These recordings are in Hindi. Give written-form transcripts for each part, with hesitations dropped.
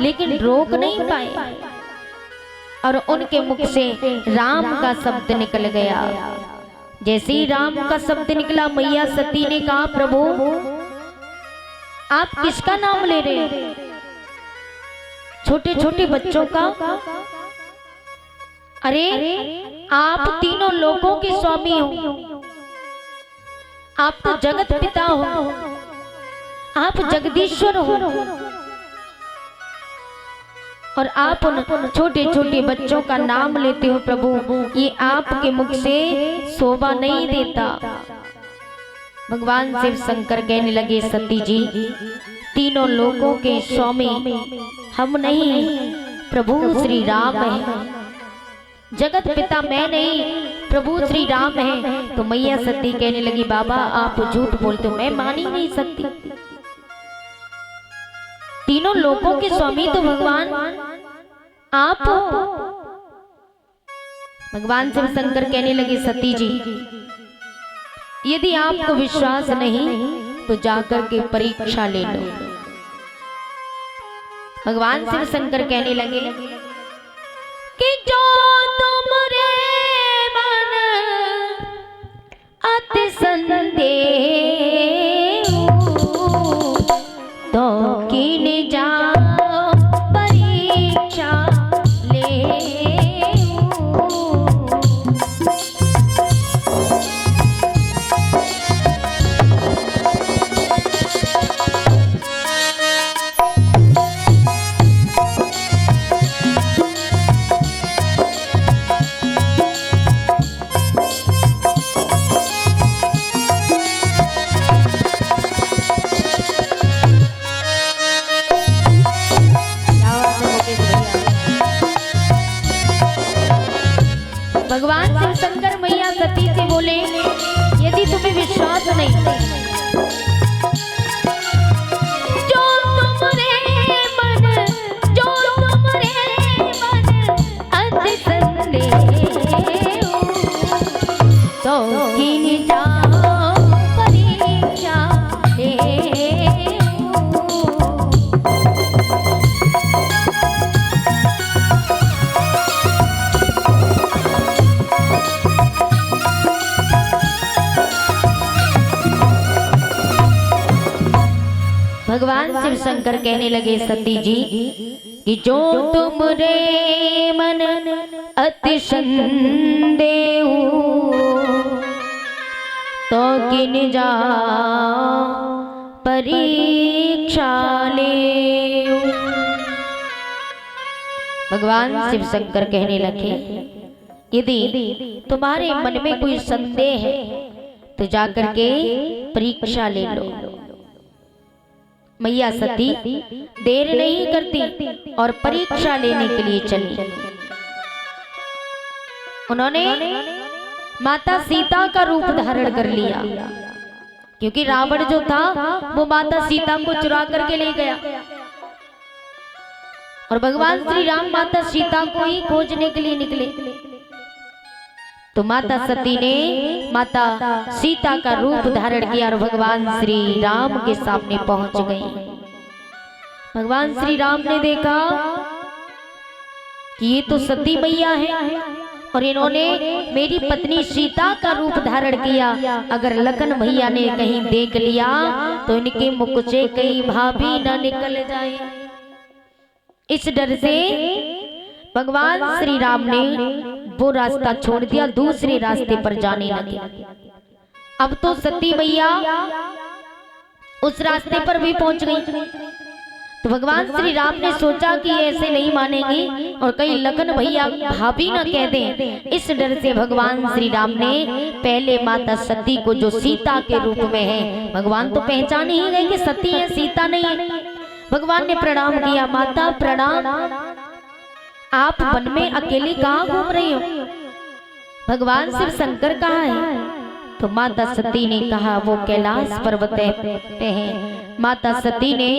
लेकिन रोक नहीं पाए और उनके मुख से राम का शब्द निकल गया। जैसे ही राम का शब्द निकला, मैया सती ने कहा, प्रभु आप किसका नाम ले रहे हैं? छोटे छोटे बच्चों का? अरे आप तीनों लोकों के स्वामी हो, आप तो जगत पिता हो, आप जगदीश्वर हो, और आप उन छोटे छोटे बच्चों का नाम लेते हो प्रभु, ये आपके मुख से शोभा नहीं देता। भगवान शिव शंकर कहने लगे, सती जी तीनों लोकों के स्वामी हम नहीं, प्रभु श्री राम है, जगत पिता मैं नहीं, प्रभु श्री राम है। तो मैया सती कहने लगी, बाबा आप झूठ बोलते हो, मैं मान ही नहीं सकती। तीनों लोकों के स्वामी तो भगवान आप हो। भगवान शिव शंकर कहने लगे, सती जी यदि आपको विश्वास नहीं तो जाकर के परीक्षा ले लो। भगवान शिव शंकर कहने लगे कि जो तुमरे मन अति संदेह तो कीन जाओ परीक्षा ले। भगवान शिव शंकर मैया सती से बोले, यदि तुम्हें विश्वास नहीं, जो तुमरे मन अति संदेह तो कीन जाओ परीक्षा ले। भगवान शिव शंकर कहने लगे, सती जी कि जो तुमरे मन अति संदेह तो किन जाओ परीक्षा ले। भगवान शिव शंकर कहने लगे, यदि तुम्हारे मन में कोई संदेह है तो जाकर के परीक्षा ले लो। मैया सती देर नहीं करती और परीक्षा लेने के लिए चली। उन्होंने माता सीता का रूप धारण कर लिया, क्योंकि रावण जो था वो माता सीता को चुरा करके ले गया और भगवान श्री राम माता सीता को ही खोजने के लिए निकले। तो माता सती ने माता सीता का रूप धारण किया और भगवान श्री राम के सामने पहुंच गई। भगवान श्री राम ने देखा कि ये तो सती मैया है और इन्होंने मेरी पत्नी सीता का रूप धारण किया। अगर लखन भैया ने कहीं देख लिया तो इनके मुख से कहीं भाभी न निकल जाए। इस डर से भगवान श्री राम ने वो रास्ता छोड़ दिया, दूसरे रास्ते पर जाने लगे। अब तो सती मैया उस रास्ते पर भी पहुंच गई। तो भगवान श्री राम ने सोचा कि ऐसे नहीं मानेंगे और कहीं लखन भैया भाभी न कह दें। इस डर से भगवान श्री राम ने पहले माता सती को, जो सीता के रूप में है, भगवान तो पहचान ही गए कि सती है, सीता नहीं है। भगवान ने प्रणाम किया, माता प्रणाम, आप वन में अकेले कहाँ घूम रही हो? भगवान शिव शंकर कहाँ है? तो माता सती ने कहा वो कैलाश पर्वत पे हैं। माता सती ने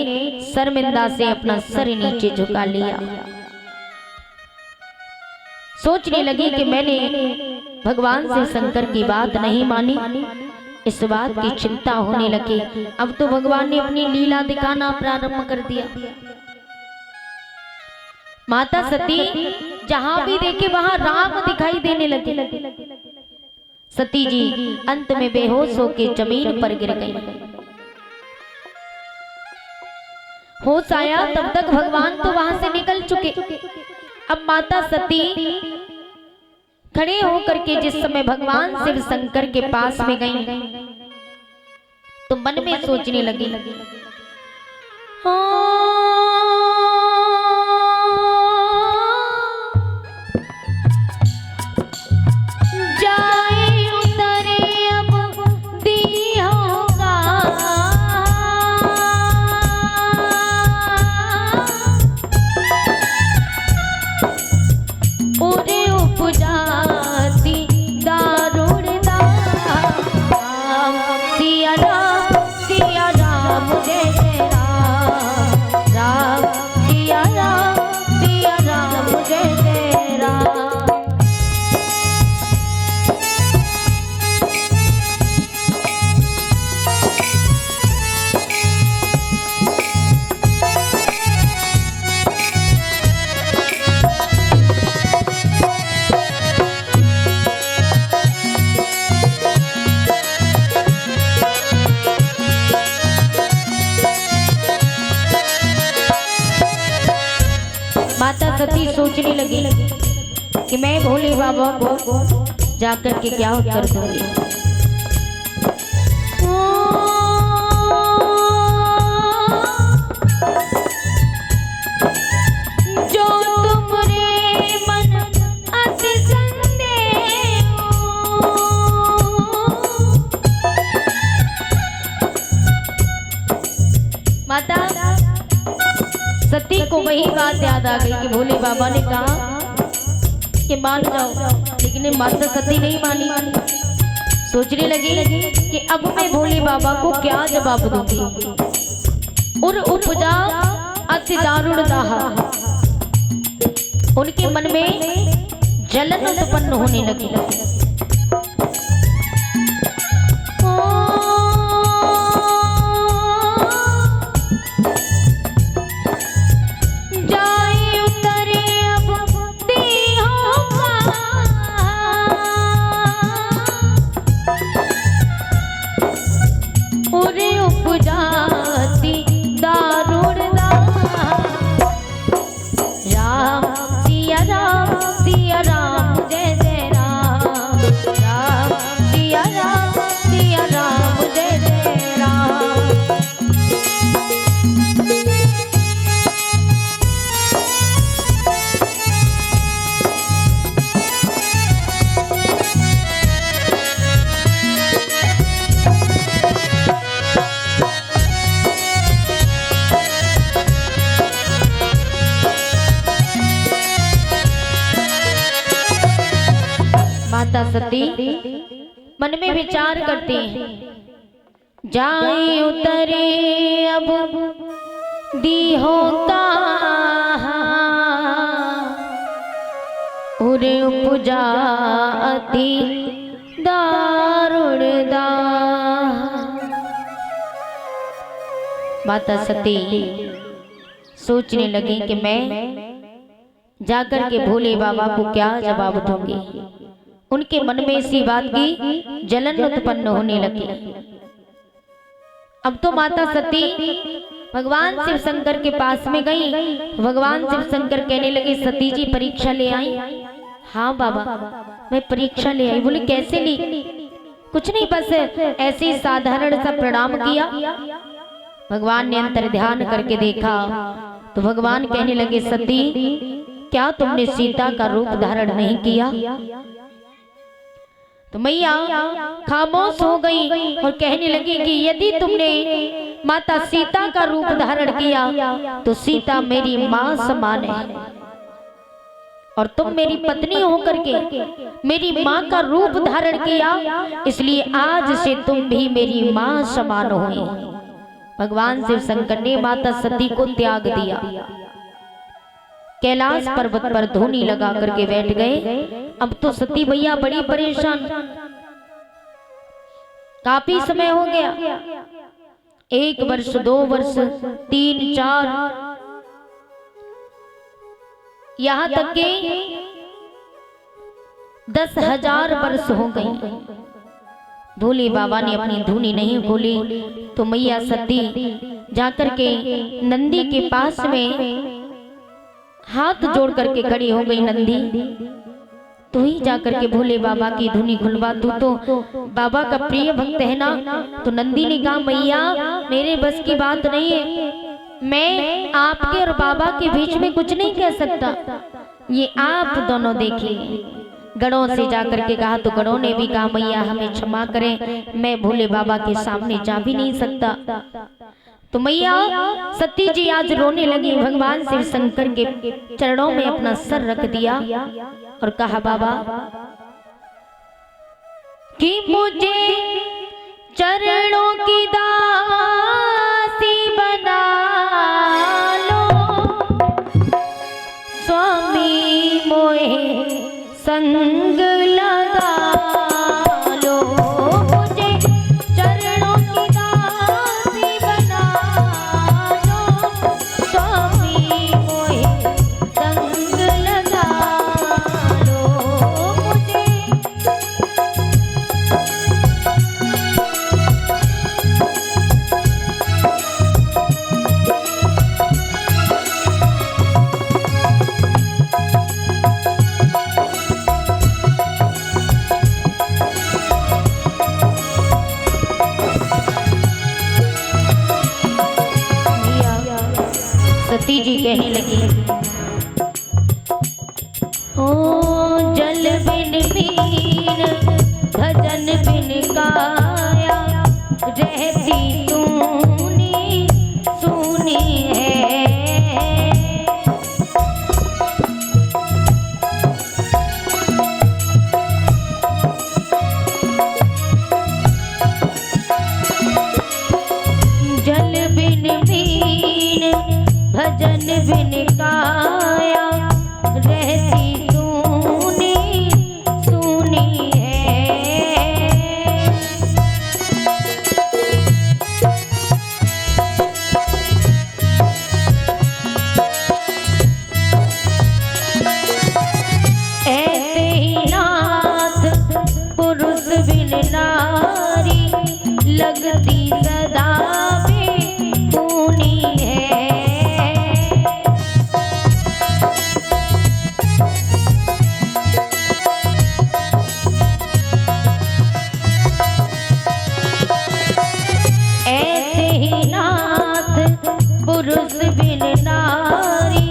शर्मिंदा से अपना सर नीचे झुका लिया। सोचने लगी कि मैंने भगवान शिव शंकर की बात नहीं मानी, इस बात की चिंता होने लगी। अब तो भगवान ने अपनी लीला दिखाना प्रारंभ कर दिया। माता सती जहां भी देखे वहां राम दिखाई देने लगे। सती जी अंत में बेहोश होकर जमीन पर गिर गई। होश आया तब तक भगवान तो वहां से निकल चुके। अब माता सती खड़े होकर के जिस समय भगवान शिव शंकर के पास में गई तो मन में सोचने लगी, जाए उतरे अब दी होगा, उरे उपजाती दारुण दाम, सिया राम जय जय राम, राम सिया राम जय जय राम। माता सती सोचने लगी कि मैं भोले बाबा को जाकर के क्या उत्तर दूंगी। जो तुमरे मन अति संदेह, माता सती को वही बात याद आ गई कि भोले बाबा ने कहा कि मान जाओ, लेकिन माता सती नहीं मानी। सोचने लगी कि अब मैं भोले बाबा को क्या जवाब दूंगी। और उपजा अति दारुण दाह, उनके मन में जलन उत्पन्न होने लगी। माता सती मन में विचार करते हैं, जाए उतरे अब दी होगा, उरे उपजा अति दारुण दाह। माता सती सोचने लगी कि मैं जाकर के भोले बाबा को क्या जवाब दूंगी। उनके मन में इसी बात की जलन उत्पन्न होने लगी। अब तो माता सती भगवान शिव शंकर के पास में गई। भगवान शिव शंकर कहने लगे, सती जी परीक्षा ले आई? हाँ बाबा मैं परीक्षा ले आई। बोले कैसे ली? कुछ नहीं, बस ऐसे ही साधारण सा प्रणाम किया। भगवान ने अंतर ध्यान करके देखा तो भगवान कहने लगे, सती क्या तुमने सीता का रूप धारण नहीं किया? तो मैया खामोश हो गई और कहने लगी कि यदि तुमने माता सीता का रूप धारण किया तो सीता मेरी मां समान है, और तुम मेरी पत्नी होकर के मेरी मां का रूप धारण किया, इसलिए आज से तुम भी मेरी मां समान हो। भगवान शिव शंकर ने माता सती को त्याग दिया। कैलाश पर्वत पर धूनी लगा करके बैठ गए। अब तो सती भैया बड़ी परेशान, काफी समय हो गया, 1 वर्ष 2 वर्ष 3 4 यहाँ तक के 10,000 वर्ष हो गए। भोले बाबा ने अपनी धुनी नहीं खोली तो मैया सती जाकर के नंदी के पास में हाथ जोड़ करके खड़ी हो गई। नंदी तू ही जाकर के भोले बाबा की धुनी खुलवा, तू तो बाबा का प्रिय भक्त है ना। तो नंदी ने कहा मैया मेरे बस की बात नहीं है, मैं आपके और बाबा के बीच में कुछ नहीं कह सकता, ये आप दोनों देखिए। गणों से जाकर के कहा तो गणों ने भी कहा मैया हमें क्षमा करें, मैं भोले बाबा के सामने जा भी नहीं सकता। तो मैया सती जी आज रोने लगी, भगवान शिव शंकर के चरणों में अपना सर रख दिया और कहा बाबा कि मुझे चरणों की दासी बना लो, स्वामी मोहे संग लगा लो, मुझे चरणों की दासी बना लो, स्वामी मोहे संग लगा लो, मुझे सती जी कहने लगी ओ जल बिन बीन भजन बिन काया, रहती तूनी सुनी है, जल बिन बीन भजन बिन काया, रहती तूने सुनी है, ऐसे ही नाथ पुरुष बिन नारी, लगती सदा बेपूनी है, पुरुष बिन नारी